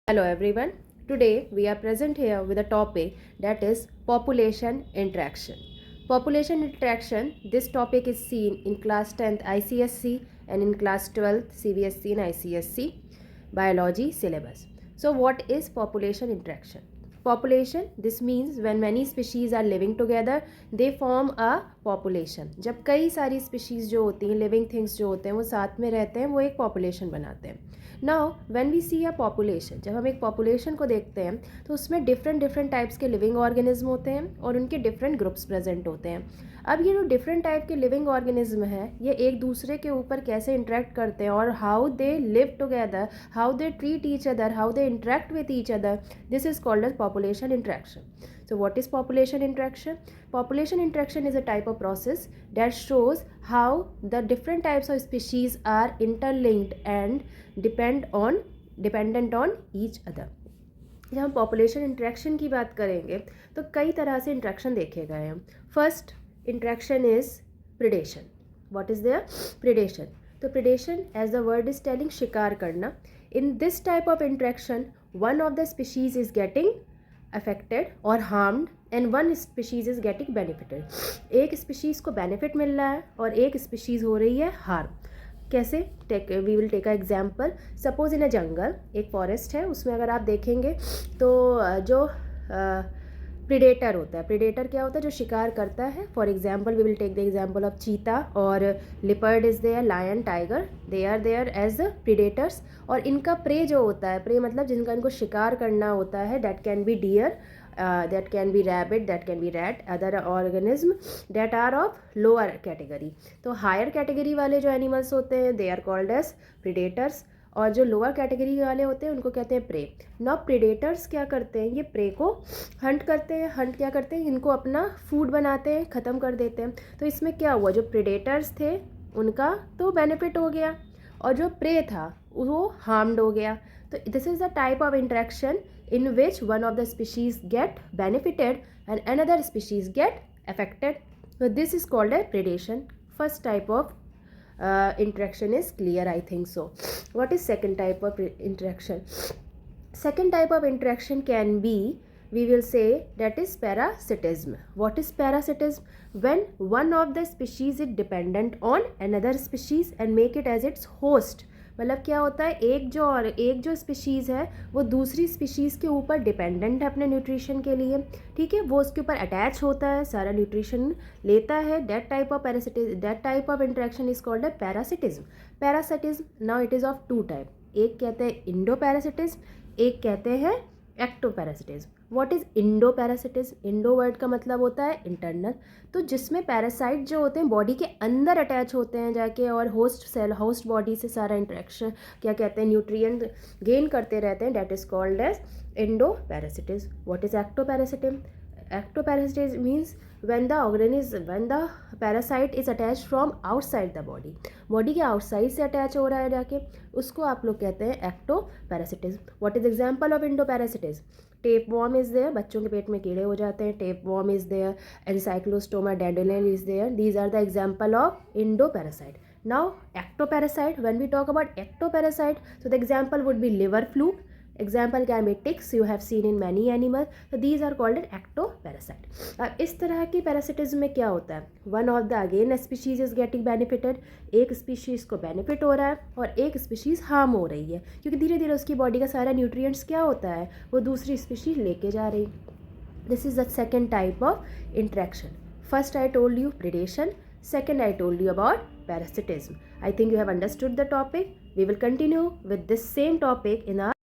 Hello everyone. Today we are present here with a topic that is population interaction. Population interaction, this topic is seen in class 10th ICSC and in class 12th CBSE and ICSC biology syllabus. So what is population interaction? Population, this means when many species are living together they form a population. जब कई सारी species जो होती हैं, living things जो होते हैं वो साथ में रहते हैं, वो एक population बनाते हैं. Now when we see a population, जब हम एक पॉपुलेशन को देखते हैं तो उसमें डिफरेंट टाइप्स के लिविंग ऑर्गेनिज्म होते हैं और उनके डिफरेंट ग्रुप्स प्रेजेंट होते हैं. अब ये जो डिफरेंट टाइप के लिविंग ऑर्गेनिज्म हैं ये एक दूसरे के ऊपर कैसे इंटरेक्ट करते हैं और how they live together, how they treat each other, how they interact with each other, this is called as population interaction. So what is population interaction? Population interaction is a type of process that shows how the different types of species are interlinked and dependent on each other. जब हम population interaction की बात करेंगे तो कई तरह से interaction देखे गए हैं. First interaction is predation. What is there? Predation. तो predation as the word is telling शिकार करना. In this type of interaction one of the species is getting affected or harmed and one species is getting benefited. एक species को benefit मिल रहा है और एक species हो रही है harm. कैसे? We will take a example. Suppose in a jungle एक फॉरेस्ट है, उसमें अगर आप देखेंगे तो जो प्रीडेटर होता है, प्रीडेटर क्या होता है? जो शिकार करता है. For example we will take the example of cheetah और leopard is there, lion, tiger, they are there as predators. और इनका प्रे जो होता है, प्रे मतलब जिनका इनको शिकार करना होता है, that can be deer, that can be rabbit, that can be rat, other organism that are of lower category. तो higher category वाले जो animals होते हैं they are called as predators और जो lower category वाले होते हैं उनको कहते हैं prey. Now predators क्या करते हैं? ये prey को hunt करते हैं. hunt क्या करते हैं? इनको अपना food बनाते हैं, ख़त्म कर देते हैं. तो इसमें क्या हुआ? जो predators थे उनका तो benefit हो गया और जो prey था वो harmed हो गया. तो this is the type of interaction in which one of the species get benefited and another species get affected. So this is called a predation. First type of interaction is clear, I think so. What is second type of interaction? Second type of interaction can be, we will say, that is parasitism. What is parasitism? When one of the species is dependent on another species and make it as its host. मतलब क्या होता है? एक जो species है वो दूसरी species के ऊपर डिपेंडेंट है अपने न्यूट्रिशन के लिए, ठीक है, वो उसके ऊपर अटैच होता है, सारा न्यूट्रिशन लेता है. That type of interaction is called है parasitism. Parasitism now it is of two type. एक कहते हैं इंडो पैरासिटिज्म, एक कहते हैं ectoparasitism. What is endoparasitism? Endo word का मतलब होता है इंटरनल. तो जिसमें पैरासाइट जो होते हैं बॉडी के अंदर अटैच होते हैं जाके और होस्ट बॉडी से सारा इंटरेक्शन क्या कहते हैं न्यूट्रिएंट गेन करते रहते हैं. That is called as endoparasitism. What is ectoparasitism? Ectoparasitism means when the parasite is attached from outside the body के आउटसाइड से अटैच हो रहा है जाके, उसको आप लोग कहते हैं ectoparasitism. What is example of endoparasitism? Tapeworm is there, बच्चों के पेट में कीड़े हो जाते हैं, tapeworm is there, ancylostoma duodenale is there. These are the example of endoparasite. Now ectoparasite, when we talk about ectoparasite, so the example would be liver fluke. Example can be ticks, you have seen in many animals. So these are called an ectoparasite. अब इस तरह की parasitism में क्या होता है? One of the again species is getting benefited. एक species को बेनिफिट हो रहा है और एक स्पीशीज़ हार्म हो रही है क्योंकि धीरे धीरे उसकी बॉडी का सारा न्यूट्रिएंट्स क्या होता है वो दूसरी स्पीशीज लेके जा रही. This is the second type of interaction. First I told you predation, second I told you about parasitism. I think you have understood the topic. We will continue with this same topic in our